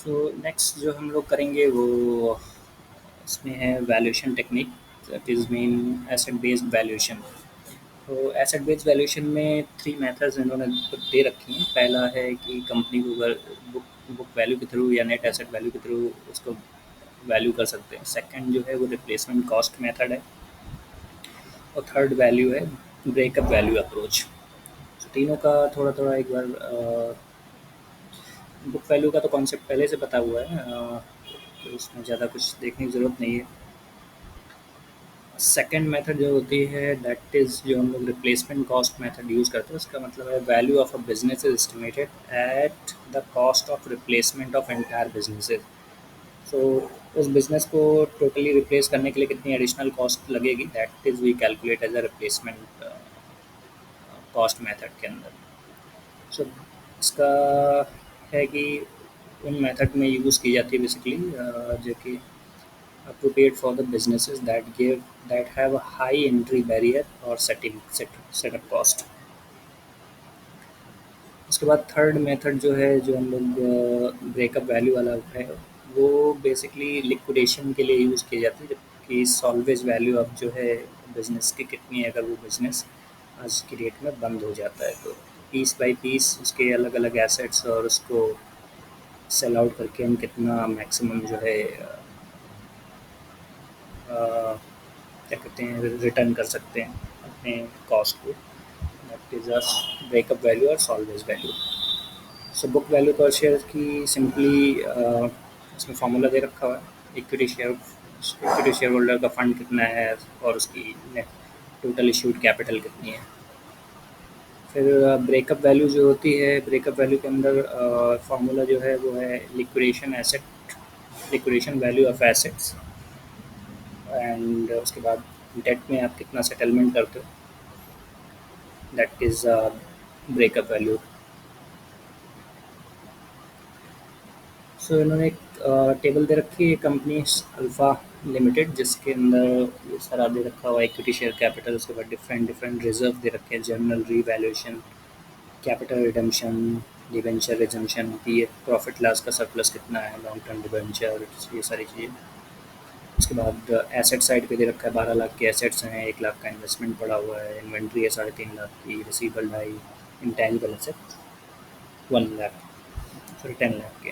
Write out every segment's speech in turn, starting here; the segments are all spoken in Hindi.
सो नेक्स्ट जो हम लोग करेंगे वो इसमें है valuation technique that is mean asset based valuation. तो एसेट बेस्ड वैल्यूएशन में 3 मेथड्स इन्होंने दे रखी हैं। पहला है कि कंपनी को अगर बुक बुक वैल्यू के थ्रू या नेट एसेट वैल्यू के थ्रू उसको वैल्यू कर सकते हैं। सेकंड जो है वो रिप्लेसमेंट कॉस्ट मेथड है और थर्ड वैल्यू है ब्रेकअप वैल्यू अप्रोच। तो तीनों का थोड़ा-थोड़ा एक बार बुक वैल्यू का तो कॉन्सेप्ट पहले से पता हुआ है, तो इसमें ज़्यादा कुछ देखने की ज़रूरत नहीं है। सेकंड मेथड जो होती है दैट इज़ जो हम लोग रिप्लेसमेंट कॉस्ट मेथड यूज़ करते हैं, उसका मतलब है value of a business is estimated at the cost of replacement of entire businesses. So उस बिजनेस को टोटली रिप्लेस करने के लिए कितनी एडिशनल कॉस्ट लगेगी, that is we calculate as a replacement cost method के अंदर। सो इसका है कि उन मेथड में यूज़ की जाती है बेसिकली, जो कि appropriate for the businesses that have a high entry barrier or setup cost। उसके बाद थर्ड मेथड जो है जो हम लोग ब्रेकअप वैल्यू वाला है, वो बेसिकली लिक्विडेशन के लिए यूज़ की जाती है, जबकि सॉल्वेज वैल्यू अब जो है बिजनेस की कितनी है अगर वो बिजनेस आज की डेट में बंद हो जाता है तो पीस बाय पीस उसके अलग अलग एसेट्स और उसको सेल आउट करके हम कितना मैक्सिमम जो है अ, क्या कहते हैं रिटर्न कर सकते हैं अपने कॉस्ट को। That is a breakup value और salvage value. So book value पर शेयर की सिंपली इसमें फार्मूला दे रखा हुआ है। इक्विटी शेयर होल्डर का फंड कितना है और उसकी टोटल इशूड कैपिटल कितनी है। फिर ब्रेकअप वैल्यू जो होती है, ब्रेकअप वैल्यू के अंदर फार्मूला जो है वो है liquidation value of assets and उसके बाद डेट में आप कितना सेटलमेंट करते हो, दैट इज़ ब्रेकअप वैल्यू। सो इन्होंने एक टेबल दे रखी है कंपनी अल्फ़ा लिमिटेड, जिसके अंदर ये सारा दे रखा हुआ है इक्विटी शेयर कैपिटल। उसके बाद डिफरेंट डिफरेंट रिजर्व दे रखे हैं, general revaluation, capital redemption, debenture resumption, P F profit loss का सरप्लस कितना है, लॉन्ग टर्म डिबेंचर, ये सारी चीज़ें। उसके बाद एसेट साइड पे दे रखा है 12 लाख के एसेट्स हैं, 1 लाख का इन्वेस्टमेंट पड़ा हुआ है, इन्वेंट्री है 3.5 लाख की, रिसीवेबल ढाई, intangible asset 1 lakh, sorry 10 lakh के।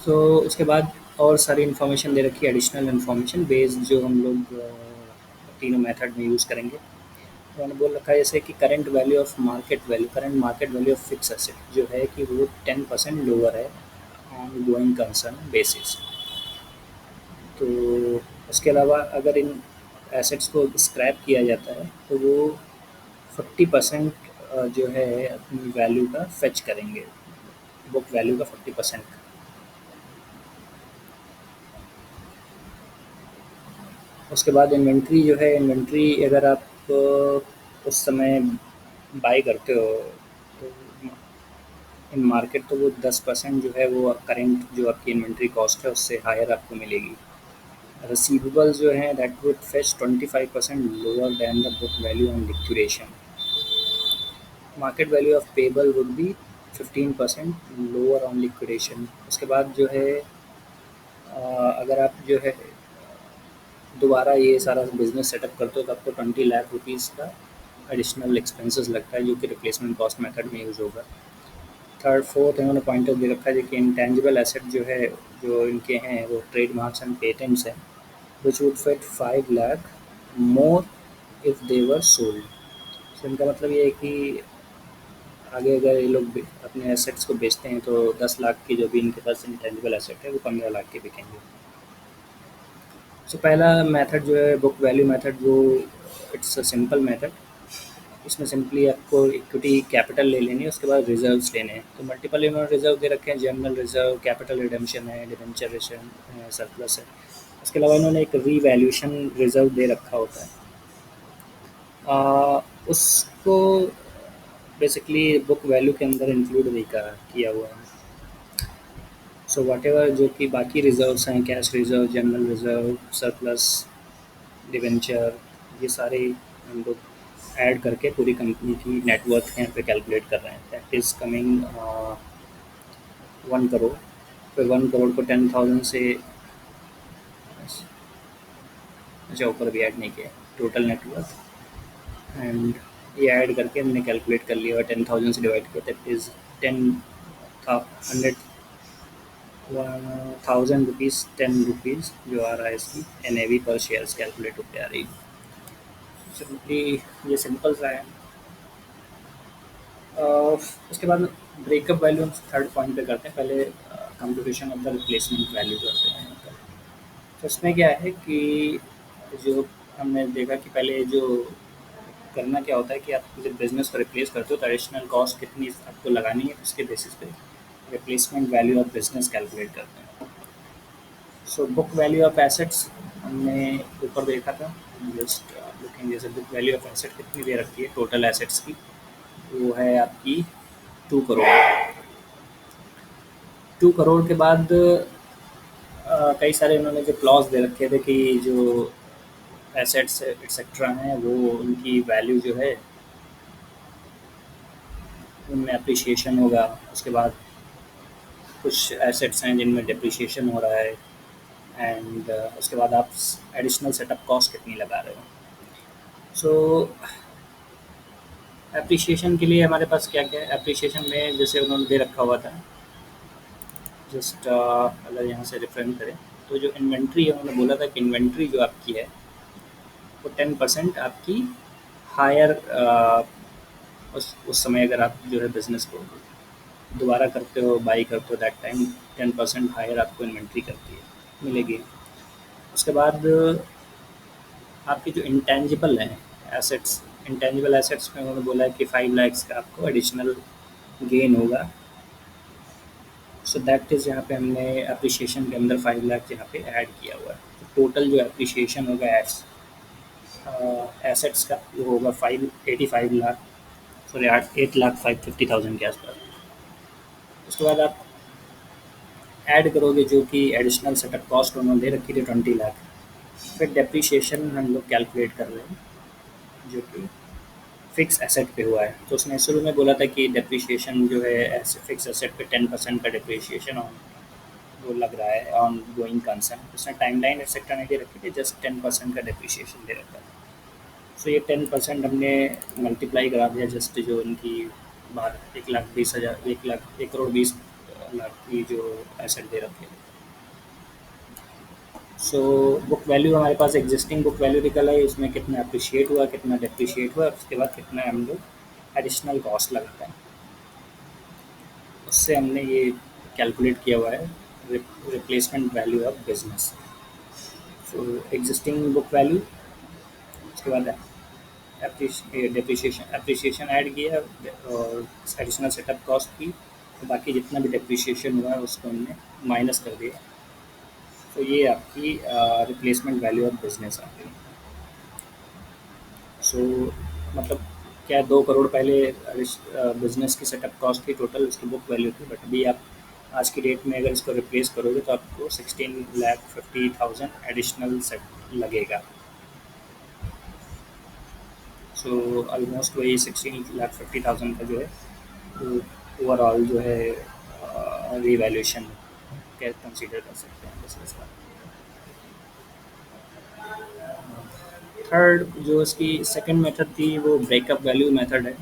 सो उसके बाद और सारी इन्फॉर्मेशन दे रखी है, एडिशनल इन्फॉर्मेशन बेस्ड जो हम लोग तीनों मेथड में यूज़ करेंगे। तो उन्होंने बोल रखा है जैसे कि current market value of fix asset जो है कि वो 10% लोअर है ऑन गोइंग कंसर्न बेसिस। तो उसके अलावा अगर इन एसेट्स को स्क्रैप किया जाता है तो वो 40% जो है अपनी वैल्यू का फेच करेंगे, बुक वैल्यू का 40%। उसके बाद इन्वेंट्री जो है, इन्वेंट्री अगर आप उस समय बाई करते हो तो इन मार्केट तो वो 10% जो है वो करेंट जो आपकी इन्वेंट्री कॉस्ट है उससे हायर आपको मिलेगी। रिसीवेबल जो है that would fetch 25% lower than the book value on liquidation. Market value of payable would be 15% lower on liquidation. उसके बाद जो है अगर आप जो है दोबारा ये सारा बिज़नेस सेटअप करते हो तो आपको 20 लाख रुपीज़ का एडिशनल एक्सपेंसेस लगता है, जो कि रिप्लेसमेंट कॉस्ट मेथड में यूज़ होगा। थर्ड फोर्थ इन्होंने पॉइंट दे रखा है कि इंटेंजिबल एसेट जो है जो इनके हैं वो ट्रेड मार्क्स एंड पेटेंट्स हैं, which would fetch 5 lakh more if they were sold. तो इनका मतलब ये है कि आगे अगर ये लोग अपने एसेट्स को बेचते हैं तो 10 लाख की जो भी इनके पास इंटेंजिबल एसेट है वो 15 लाख के बिकेंगे। सो पहला मेथड जो है बुक वैल्यू मेथड, वो इट्स अ सिंपल मेथड। इसमें सिंपली आपको इक्विटी कैपिटल ले लेनी है, उसके बाद रिजर्व्स लेने हैं। तो मल्टीपल इन्होंने रिजर्व दे रखे हैं, जनरल रिजर्व, कैपिटल रिडेम्पशन है, डिबेंचर सरप्लस है। उसके अलावा इन्होंने एक रीवैल्यूएशन रिजर्व दे रखा होता है, उसको बेसिकली बुक वैल्यू के अंदर इंक्लूड नहीं करा किया हुआ है। सो वट एवर जो कि बाकी रिजर्व्स हैं, cash reserve, general reserve, surplus, debenture, ये सारे हम लोग ऐड करके पूरी कंपनी की नेटवर्थ यहाँ पे कैलकुलेट कर रहे हैं। दैट इज़ कमिंग 1 करोड़, फिर 1 करोड़ को 10,000 से, अच्छा ऊपर भी ऐड नहीं किया, टोटल नेटवर्थ, एंड ये ऐड करके हमने कैलकुलेट कर लिया और 10,000 से डिवाइड किया, दैट इज़ 1,000 रुपीज़, 10 रुपीज़ जो आ रहा है इसकी NAV पर शेयर कैलकुलेट होकर आ रही है। सिंपली ये सिंपल सा है। उसके बाद ब्रेकअप वैल्यू हम थर्ड पॉइंट पे करते हैं। पहले computation of the replacement value करते हैं यहाँ पर। तो इसमें क्या है कि जो हमने देखा कि पहले जो करना क्या होता है कि आप जब बिज़नेस को रिप्लेस करते हो तो एडिशनल कॉस्ट कितनी आपको लगानी है, उसके बेसिस पे replacement value of business calculate करते हैं। सो बुक वैल्यू ऑफ एसेट्स हमने ऊपर देखा था, जस्ट लुकिंग, जैसे बुक वैल्यू ऑफ एसेट कितनी दे रखी है टोटल एसेट्स की, वो है आपकी 2 करोड़। 2 करोड़ के बाद कई सारे उन्होंने जो क्लॉज दे रखे थे कि जो एसेट्स एक्सेट्रा हैं वो उनकी वैल्यू जो है उनमें अप्रिशिएशन होगा। उसके बाद कुछ एसेट्स हैं जिनमें डिप्रिशिएशन हो रहा है, एंड उसके बाद आप एडिशनल सेटअप कॉस्ट कितनी लगा रहे हो। सो एप्रिशिएशन के लिए हमारे पास क्या क्या है, एप्रिशिएशन में जैसे उन्होंने दे रखा हुआ था, जस्ट अगर यहाँ से रेफरेंस करें तो जो इन्वेंट्री है उन्होंने बोला था कि इन्वेंट्री जो आपकी है वो 10% आपकी हायर, उस समय अगर आप जो है बिज़नेस को दोबारा करते हो, बाई करते हो, दैट टाइम 10% हायर आपको इन्वेंट्री करती है मिलेगी। उसके बाद आपके जो इंटेंजिबल हैं एसेट्स, इंटेंजिबल एसेट्स में उन्होंने बोला है कि 5 लाख का आपको एडिशनल गेन होगा। सो दैट इज़ यहाँ पे हमने अप्रिशिएशन के अंदर 5 लाख यहाँ पे ऐड किया हुआ है। तो टोटल जो अप्रिशिएशन होगा एसेट्स का वो होगा 585 लाख, सॉरी 8,05,50,000 के आसपास। उसके बाद आप ऐड करोगे जो कि एडिशनल सेटअप कॉस्ट उन्होंने दे रखी थी 20 लाख, फिर डेप्रीशिएशन हम लोग कैलकुलेट कर रहे हैं जो कि फिक्स एसेट पे हुआ है। तो उसने शुरू में बोला था कि डेप्रीशिएशन जो है ऐसे फिक्स एसेट पे 10% का डेप्रीशिएशन ऑन वो लग रहा है ऑन गोइंग कंसर्न। उसने टाइमलाइन एक्सेट्रा नहीं दे रखी थी, जस्ट 10% का डेप्रीशिएशन दे रखा था। सो ये 10% हमने मल्टीप्लाई करा दिया, जस्ट जो उनकी बात 1,20,000, 1 लाख 1,20,00,000 की जो एसेट दे रखे हैं। सो बुक वैल्यू हमारे पास एग्जिस्टिंग बुक वैल्यू निकल आई, उसमें कितना अप्रिशिएट हुआ, कितना डेप्रिशिएट हुआ, उसके बाद कितना हम लोग एडिशनल कॉस्ट लगाते हैं, उससे हमने ये कैलकुलेट किया हुआ है replacement value of business. So existing book value, उसके बाद डेप्रिशिएशन एप्रिशिएशन ऐड किया और एडिशनल सेटअप कॉस्ट की, तो बाकी जितना भी डेप्रिशिएशन हुआ है उसको हमने माइनस कर दिया। तो ये आपकी रिप्लेसमेंट वैल्यू ऑफ बिजनेस आ गई। सो मतलब क्या 2 करोड़ पहले बिजनेस की सेटअप कॉस्ट थी टोटल, उसकी बुक वैल्यू थी, बट अभी आप आज की डेट में अगर इसको रिप्लेस करोगे तो आपको 16,50,000 एडिशनल सेट लगेगा। सो ऑलमोस्ट वही 16,50,000 का जो है ओवरऑल जो है रीवैल्यूएशन क्या कंसीडर कर सकते हैं बिजनेस का। थर्ड जो इसकी सेकंड मेथड थी वो ब्रेकअप वैल्यू मेथड है।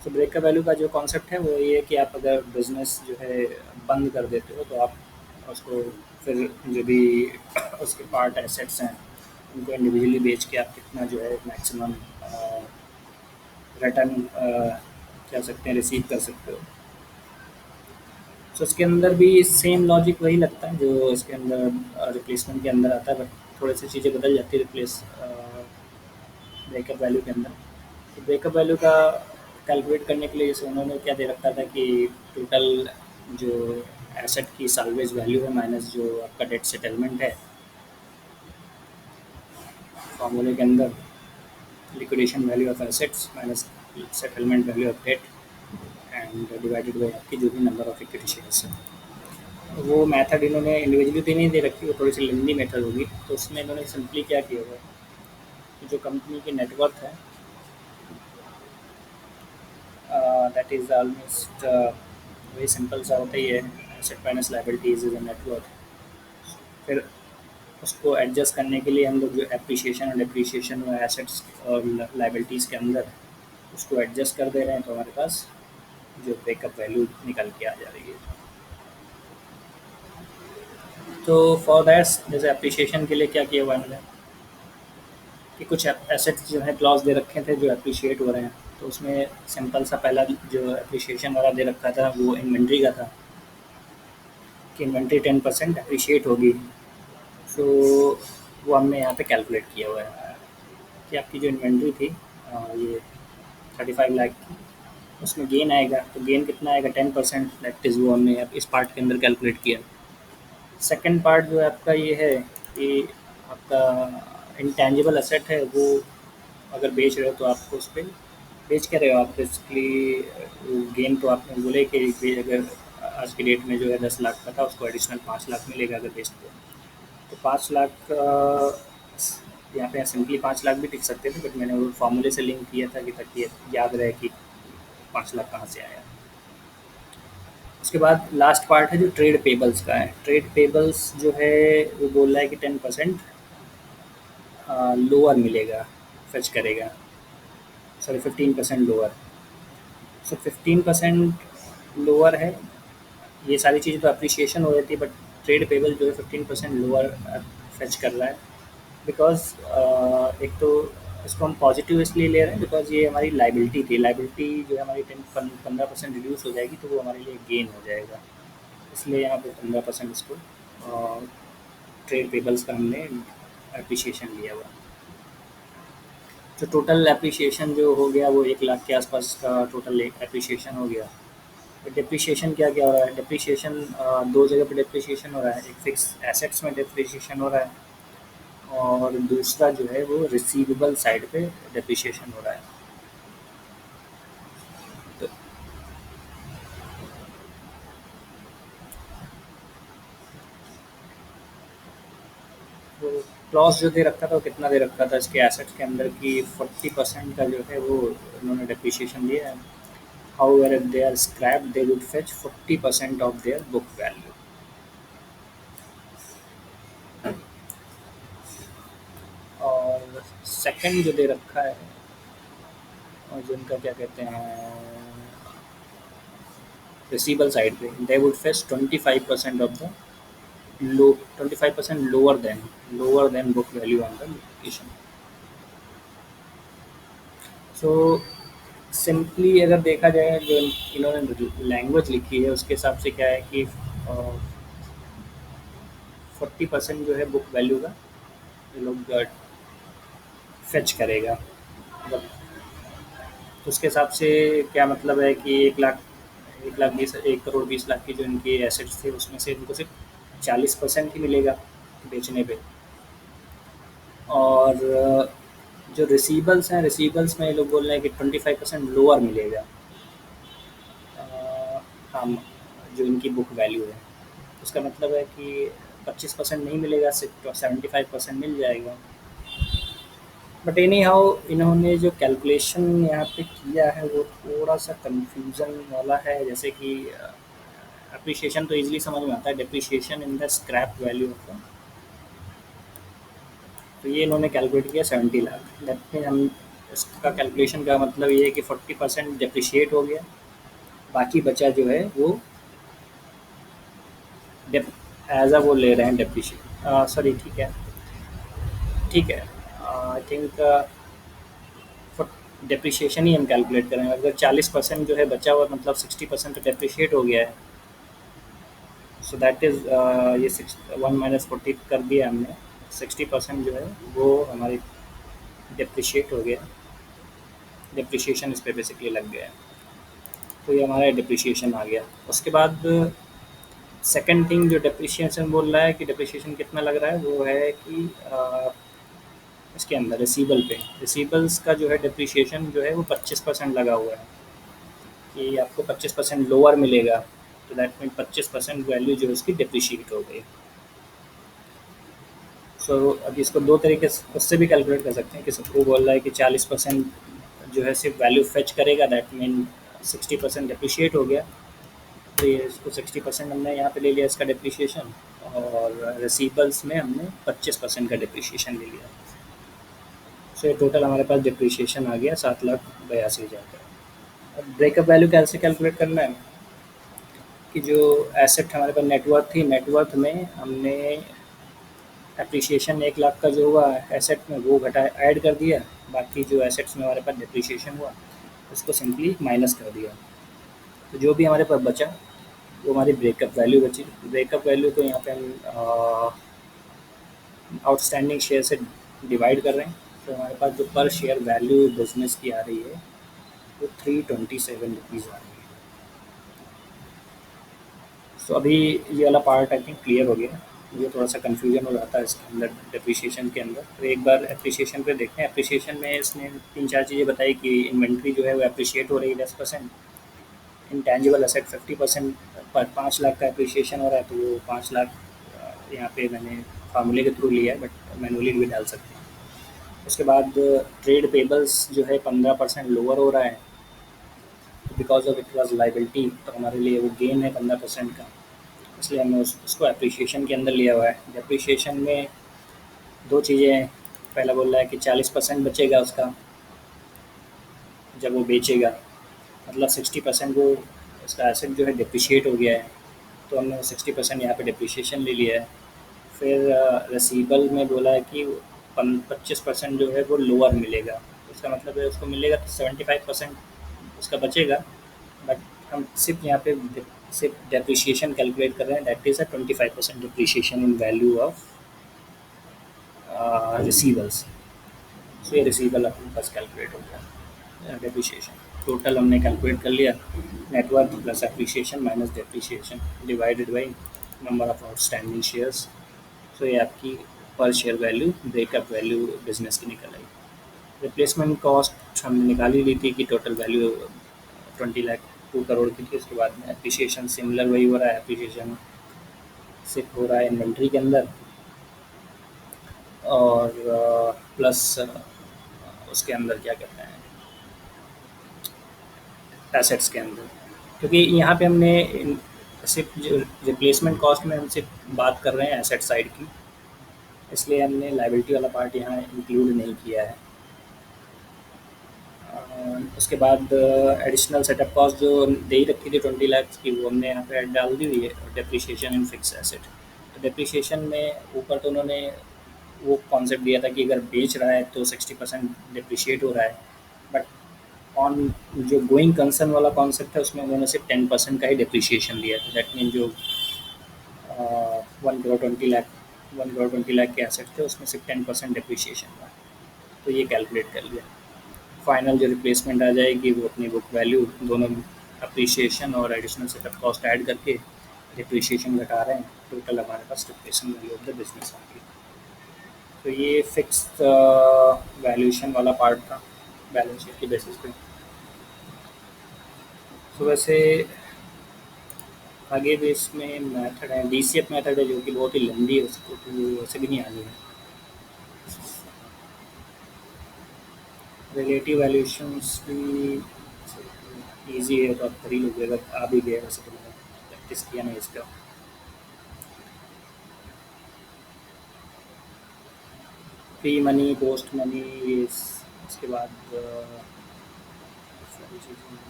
तो ब्रेकअप वैल्यू का जो कॉन्सेप्ट है वो ये है कि आप अगर बिज़नेस जो है बंद कर देते हो तो आप उसको फिर जो भी उसके पार्ट एसेट्स हैं उनको इंडिविजुअली बेच के आप कितना जो है मैक्सिमम रिटर्न कह सकते हैं रिसीव कर सकते हो। सो इसके अंदर भी सेम लॉजिक वही लगता है जो इसके अंदर रिप्लेसमेंट के अंदर आता है, बट थोड़ी सी चीज़ें बदल जाती है रिप्लेस ब्रेकअप वैल्यू के अंदर। तो ब्रेकअप वैल्यू का कैलकुलेट करने के लिए जैसे उन्होंने क्या दे रखा था कि टोटल जो एसेट की साल्वेज वैल्यू है माइनस जो आपका डेट सेटलमेंट है, फॉर्मूले के अंदर liquidation value of assets minus settlement value of debt and divided by आपकी जो भी नंबर ऑफ इक्विटी शेयर्स है। वो मेथड इन्होंने इंडिविजुअली तो नहीं दे रखी, वो थोड़ी सी लंबी मेथड होगी, तो उसमें इन्होंने सिंपली क्या किया हुआ है कि जो कंपनी की नेटवर्थ है दैट इज़ ऑलमोस्ट वही सिंपल सा होता ही है, asset minus liabilities is net worth. फिर उसको एडजस्ट करने के लिए हम लोग जो एप्रिसिएशन और डिप्रिसिएशन और एसेट्स और लाइबिलिटीज़ के अंदर उसको एडजस्ट कर दे रहे हैं, तो हमारे पास जो ब्रेकअप वैल्यू निकल के आ जा रही है। तो फॉर दैट जैसे एप्रिसिएशन के लिए क्या किया हुआ है हमने कि कुछ एसेट्स जो है क्लॉज दे रखे थे जो अप्रिशिएट हो रहे हैं, तो उसमें सिंपल सा पहला जो अप्रिशिएशन वाला दे रखा था वो इन्वेंट्री का था कि इन्वेंट्री 10% अप्रिशिएट होगी। सो वो हमने यहाँ पे कैलकुलेट किया हुआ है कि आपकी जो इन्वेंट्री थी ये 35 लाख की, उसमें गेन आएगा, तो गेन कितना आएगा 10%, दैट इज़ वो हमने इस पार्ट के अंदर कैलकुलेट किया। सेकंड पार्ट जो है आपका ये है कि आपका इंटेंजिबल एसेट है वो अगर बेच रहे हो तो आपको उस पर बेच क्या रहे हो आप बेसिकली गेन, तो आपने बोले कि अगर आज की डेट में जो है 10 लाख का था उसको एडिशनल 5 लाख मिलेगा अगर बेचते हो, तो 5 लाख यहाँ पे सिंपली 5 लाख भी टिक सकते थे, बट मैंने वो फार्मूले से लिंक किया था कि ताकि याद रहे कि 5 लाख कहाँ से आया। उसके बाद लास्ट पार्ट है जो ट्रेड पेबल्स का है। ट्रेड पेबल्स जो है वो बोल रहा है कि 10% लोअर मिलेगा, फेच करेगा, सॉरी 15% लोअर। सो 15% लोअर है, ये सारी चीज़ें तो अप्रिसिएशन हो जाती है, बट ट्रेड पेबल जो है 15% लोअर फेच कर रहा है। बिकॉज एक तो इसको हम पॉजिटिव इसलिए ले रहे हैं बिकॉज ये हमारी लाइबिलिटी थी, लाइबिलिटी जो है हमारी 15% रिड्यूस हो जाएगी, तो वो हमारे लिए गेन हो जाएगा, इसलिए यहाँ पे 15% इसको ट्रेड पेबल्स का हमने अप्रिसिएशन लिया हुआ। तो टोटल एप्रिसिएशन जो हो गया वो 1 लाख के आसपास का टोटल एप्रिसिएशन हो गया। डिप्रिशिएशन क्या क्या हो रहा है, डिप्रिशिएशन दो जगह पे डिप्रिशिएशन हो रहा है, एक फिक्स एसेट्स में डिप्रिशिएशन हो रहा है और दूसरा जो है वो रिसीवेबल साइड पे डिप्रिशिएशन हो रहा है। तो क्लॉज जो दे रखा था वो कितना दे रखा था इसके एसेट्स के अंदर की 40% का जो है वो उन्होंने डिप्रिशिएशन दिया है। However, if they are scrapped, they would fetch 40% of their book value. और सेकंड जो दे रखा है और जिनका क्या कहते हैं रिसीवेबल साइड पे, they would fetch 25% of the low 25% lower than book value on the location. So simply अगर देखा जाए जो इन्होंने लैंग्वेज लिखी है उसके हिसाब से क्या है कि 40% जो है बुक वैल्यू का ये लोग फेच करेगा, मतलब तो उसके हिसाब से क्या मतलब है कि 1 करोड़ 20 लाख की जो इनकी एसेट्स थे उसमें से इनको सिर्फ 40% ही मिलेगा बेचने पे। और जो रिसीवेबल्स हैं, रिसीवेबल्स में ये लोग बोल रहे हैं कि 25% लोअर मिलेगा हम जो इनकी बुक वैल्यू है, उसका मतलब है कि 25% नहीं मिलेगा, सिर्फ 75% मिल जाएगा। बट एनी हाउ इन्होंने जो कैलकुलेशन यहाँ पे किया है वो थोड़ा सा कंफ्यूजन वाला है, जैसे कि अप्रिशिएशन तो इजीली समझ में आता है, depreciation in the scrap value of, तो ये इन्होंने कैलकुलेट किया 70 लाख। दैट मीन हम इसका कैलकुलेशन का मतलब ये है कि 40% डिप्रिशिएट हो गया, बाकी बचा जो है वो एज अ वो ले रहे हैं डिप्रिशिएट, सॉरी ठीक है आई थिंक डिप्रिशिएशन ही हम कैलकुलेट करेंगे। अगर 40% जो है बचा हुआ मतलब 60% तो डिप्रिशिएट हो गया है, सो दैट इज़ ये 1 - 40 कर दिया हमने, 60% जो है वो हमारी डिप्रिशिएट हो गया, डिप्रिशिएशन इस पर बेसिकली लग गया है, तो ये हमारा डिप्रिशिएशन आ गया। उसके बाद सेकंड थिंग जो डिप्रिशिएशन बोल रहा है कि डिप्रिशिएशन कितना लग रहा है वो है कि इसके अंदर रिसीवेबल पे, रिसीवेबल्स का जो है डिप्रिशिएशन जो है वो 25% लगा हुआ है कि आपको 25% लोअर मिलेगा, तो दैट मीन 25% वैल्यू जो है उसकी डिप्रिशिएट हो गई। सो अब इसको दो तरीके से उससे भी कैलकुलेट कर सकते हैं कि वो बोल रहा है कि 40% जो है सिर्फ वैल्यू फेच करेगा, दैट मीन 60% डिप्रिशिएट हो गया, तो ये इसको 60% हमने यहाँ पे ले लिया इसका डिप्रिशिएशन, और रिसीवेबल्स में हमने 25% का डिप्रिशिएशन ले लिया। सो ये टोटल हमारे पास डिप्रिशिएशन आ गया 7,82,000 का। अब ब्रेकअप वैल्यू कैसे कैलकुलेट करना है कि जो एसेट हमारे पास नेटवर्थ थी, नेटवर्थ में हमने एप्रिसिएशन 1 लाख का जो हुआ एसेट में वो घटा ऐड कर दिया, बाकी जो एसेट्स में हमारे पास डिप्रिसिएशन हुआ उसको सिंपली माइनस कर दिया। तो जो भी हमारे पास बचा वो हमारी ब्रेकअप वैल्यू बची। ब्रेकअप वैल्यू को यहाँ पे हम आउटस्टैंडिंग शेयर से डिवाइड कर रहे हैं। तो हमारे पास जो पर शेयर वैल्यू बिजनेस की आ रही है वो 327 रुपीज़ आ रही है। सो अभी ये वाला पार्ट आई थिंक क्लियर हो गया। मुझे थोड़ा सा कन्फ्यूजन हो जाता है इसके अंदर डेप्रिसिएशन के अंदर। तो एक बार एप्रिसिएशन पे देखते हैं। एप्रिसिएशन में इसने 3-4 चीज़ें बताई कि इन्वेंट्री जो है वो एप्रिशिएट हो रही है 10%, इंटेंजिबल एसेट 50% पर 5 लाख का एप्रिसिएशन हो रहा है, तो वो 5 लाख यहाँ पे मैंने फार्मूले के थ्रू लिया है, बट मैनुअली भी डाल सकते हैं। उसके बाद ट्रेड पेबल्स जो है 15% लोअर हो रहा है, because of it was liability, तो हमारे लिए वो गेन है 15% का, इसलिए हमने उसको एप्रिसिएशन के अंदर लिया हुआ है। डेप्रिसिएशन में दो चीज़ें हैं। पहला बोल रहा है कि 40% बचेगा उसका जब वो बेचेगा, मतलब 60% वो उसका एसेट जो है डिप्रिशिएट हो गया है, तो हमने 60% यहाँ पे डिप्रिशिएशन ले लिया है। फिर रिसीवेबल में बोला है कि 25% जो है वो लोअर मिलेगा, उसका मतलब है उसको मिलेगा तो 75% उसका बचेगा, बट हम सिर्फ यहाँ पे सिर्फ डेप्रिशिएशन कैलकुलेट कर रहे हैं, that is a 25% depreciation in value of receivers. So ये रिसीवेबल अपने पास कैलकुलेट हो गया डेप्रिशिएशन। टोटल हमने कैलकुलेट कर लिया, net worth plus appreciation minus depreciation divided by number of outstanding shares. So ये आपकी per share value breakup value business की निकल आई। रिप्लेसमेंट कॉस्ट हमने निकाल ही ली थी कि टोटल वैल्यू 20 लाख 2 करोड़ की थी। उसके बाद में एप्रिशिएशन सिमिलर वही हो रहा है, एप्रिशिएशन सिर्फ हो रहा है इन्वेंट्री के अंदर और प्लस उसके अंदर क्या कहते हैं एसेट्स के अंदर, क्योंकि यहाँ पे हमने सिर्फ जो रिप्लेसमेंट कॉस्ट में हम सिर्फ बात कर रहे हैं एसेट साइड की, इसलिए हमने लाइबिलिटी वाला पार्ट यहाँ इंक्लूड नहीं किया है। उसके बाद एडिशनल सेटअप कॉस्ट जो दे ही रखी थी 20 लाख की, वो हमने यहाँ पे डाल दी हुई है। डेप्रिसिएशन इन फिक्स एसेट, तो डेप्रिसिएशन में ऊपर तो उन्होंने वो कॉन्सेप्ट दिया था कि अगर बेच रहा है तो 60% डिप्रिशिएट हो रहा है, बट ऑन जो गोइंग कंसर्न वाला कॉन्सेप्ट है उसमें उन्होंने सिर्फ 10% का ही डिप्रिशिएशन दिया था। दैट मीन जो 1 करोड़ 20 लाख 1 करोड़ 20 लाख के एसेट थे उसमें सिर्फ 10% डिप्रिशिएशन था, तो ये कैलकुलेट कर लिया। फाइनल जो रिप्लेसमेंट आ जाएगी वो अपनी बुक वैल्यू दोनों अप्रिसिएशन और एडिशनल सेटअप कॉस्ट ऐड करके डिप्रिशिएशन घटा रहे हैं, टोटल हमारे पास replacement value of the business आ गई। तो ये फिक्स वैल्यूएशन वाला पार्ट था बैलेंस शीट की बेसिस पे। तो वैसे आगे भी इसमें मेथड है, डीसीएफ मेथड है जो कि बहुत ही लंबी है, उसको तो वैसे भी नहीं आनी है। रिलेटिव वैल्यूएशंस भी ईजी है, तो आप कर ही लोगे अगर आ भी गया, वैसे तो मैंने प्रैक्टिस किया नहीं इसका। प्री मनी पोस्ट मनी, इसके बाद सारी चीज़ें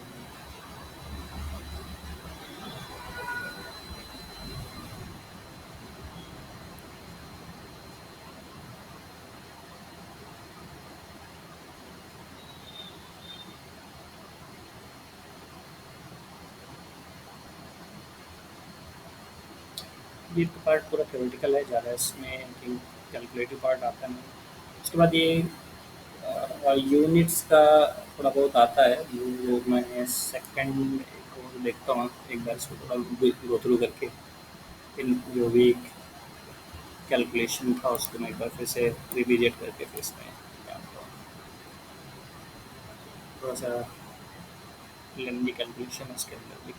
ये तो पार्ट पूरा थ्योरेटिकल है, ज़्यादा इसमें कैलकुलेटिव पार्ट आता नहीं। उसके बाद ये यूनिट्स का थोड़ा बहुत आता है, वो मैं सेकंड को देखता हूँ एक बार, इसको थोड़ा गो थ्रू करके इन जो भी कैलकुलेशन था उसको मैं एक बार फिर से रिविजिट करके फिर इसमें जानता हूँ। थोड़ा सा लंबी कैलकुलेशन उसके अंदर भी।